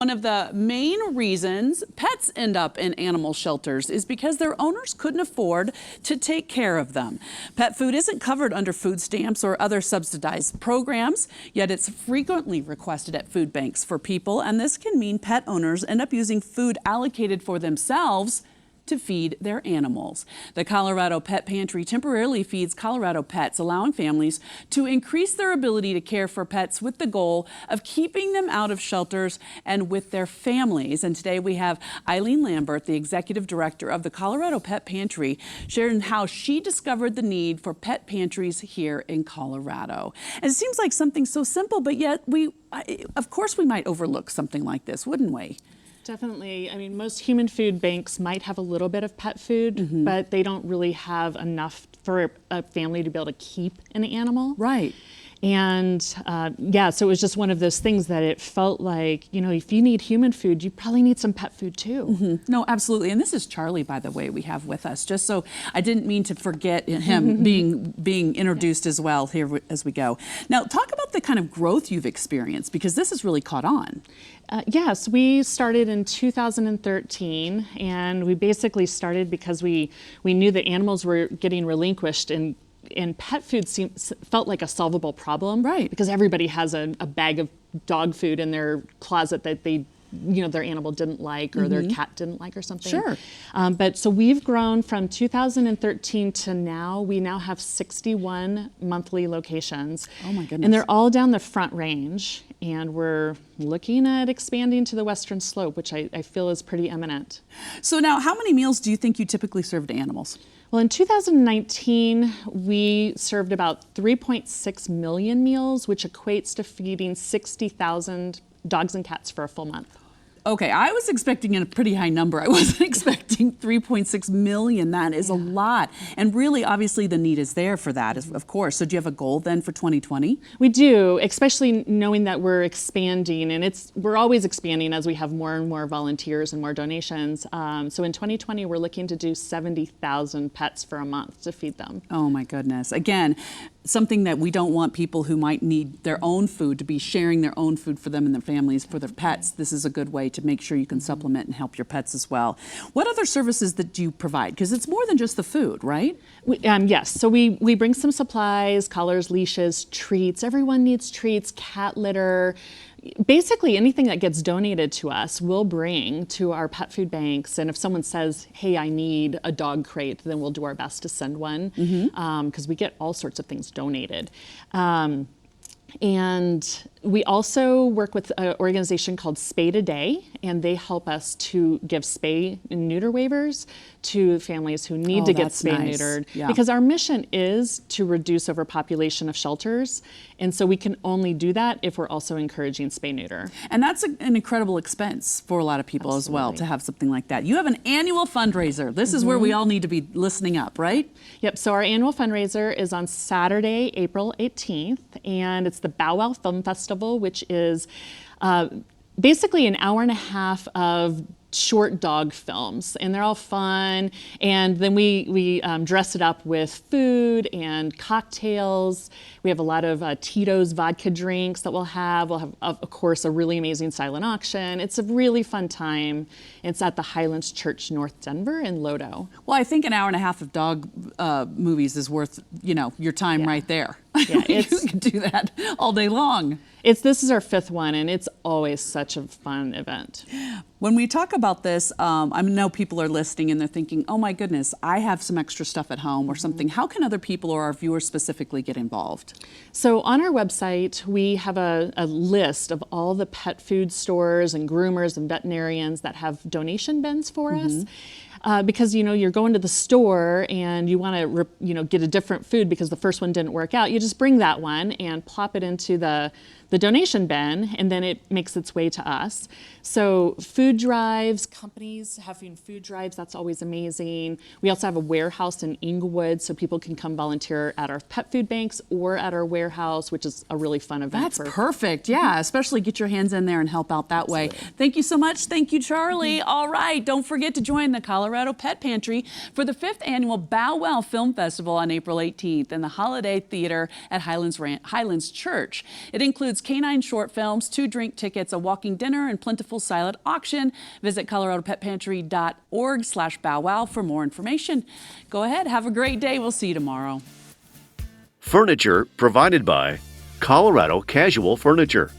One of the main reasons pets end up in animal shelters is because their owners couldn't afford to take care of them. Pet food isn't covered under food stamps or other subsidized programs, yet it's frequently requested at food banks for people, and this can mean pet owners end up using food allocated for themselves to feed their animals. The Colorado Pet Pantry temporarily feeds Colorado pets, allowing families to increase their ability to care for pets with the goal of keeping them out of shelters and with their families. And today we have Eileen Lambert, the executive director of the Colorado Pet Pantry, sharing how she discovered the need for pet pantries here in Colorado. And it seems like something so simple, but yet of course we might overlook something like this, wouldn't we? Definitely. I mean, most human food banks might have a little bit of pet food, but they don't really have enough for a family to be able to keep an animal. Right. And yeah, so it was just one of those things that it felt like, you know, if you need human food, you probably need some pet food too. No, absolutely. And this is Charlie, by the way, we have with us, just so I didn't mean to forget him being introduced as well here as we go. Now, talk about the kind of growth you've experienced, because this has really caught on. Yes, we started in 2013, and we basically started because we knew that animals were getting relinquished, and pet food felt like a solvable problem. Right. Because everybody has a bag of dog food in their closet that they, you know, their animal didn't like or their cat didn't like or something. Sure. But so we've grown from 2013 to now. We now have 61 monthly locations. Oh my goodness. And they're all down the Front Range. And we're looking at expanding to the Western Slope, which I feel is pretty imminent. So now, how many meals do you think you typically serve to animals? Well, in 2019, we served about 3.6 million meals, which equates to feeding 60,000 dogs and cats for a full month. Okay, I was expecting a pretty high number. I wasn't expecting 3.6 million. That is a lot. And really, obviously, the need is there for that, of course. So do you have a goal then for 2020? We do, especially knowing that we're expanding, and we're always expanding as we have more and more volunteers and more donations. So in 2020, we're looking to do 70,000 pets for a month to feed them. Oh my goodness. Again, something that we don't want people who might need their own food to be sharing their own food for them and their families, for their pets. This is a good way to make sure you can supplement and help your pets as well. What other services that do you provide? Because it's more than just the food, right? Yes, so we bring some supplies, collars, leashes, treats. Everyone needs treats, cat litter. Basically anything that gets donated to us, we'll bring to our pet food banks. And if someone says, hey, I need a dog crate, then we'll do our best to send one, because we get all sorts of things donated. And we also work with an organization called Spay Today, and they help us to give spay and neuter waivers to families who need to get spay and neutered. Yeah. Because our mission is to reduce overpopulation of shelters, and so we can only do that if we're also encouraging spay neuter. And that's an incredible expense for a lot of people as well to have something like that. You have an annual fundraiser. This is where we all need to be listening up, right? Yep, so our annual fundraiser is on Saturday, April 18th, and it's the Bow Wow Film Festival, which is basically an hour and a half of short dog films, and they're all fun. And then we dress it up with food and cocktails. We have a lot of Tito's vodka drinks that we'll have. We'll have, of course, a really amazing silent auction. It's a really fun time. It's at the Highlands Church, North Denver in Lodo. Well, I think an hour and a half of dog movies is worth, you know, your time right there. Yeah, you can do that all day long. This is our 5th one, and it's always such a fun event. When we talk about this, I know people are listening and they're thinking, oh my goodness, I have some extra stuff at home or something. How can other people or our viewers specifically get involved? So on our website, we have a list of all the pet food stores and groomers and veterinarians that have donation bins for us. Because, you know, you're going to the store and you want to, get a different food because the first one didn't work out. You just bring that one and plop it into the donation bin, and then it makes its way to us. So food drives, companies having food drives, that's always amazing. We also have a warehouse in Inglewood, so people can come volunteer at our pet food banks or at our warehouse, which is a really fun event. That's perfect. Yeah, especially get your hands in there and help out that way. Thank you so much. Thank you, Charlie. All right, don't forget to join the Colorado Pet Pantry for the 5th annual Bow Wow Film Festival on April 18th in the Holiday Theater at Highlands Church. It includes includes canine short films, 2 drink tickets, a walking dinner, and plentiful silent auction. Visit coloradopetpantry.org/bowwow for more information. Go ahead, have a great day. We'll see you tomorrow. Furniture provided by Colorado Casual Furniture.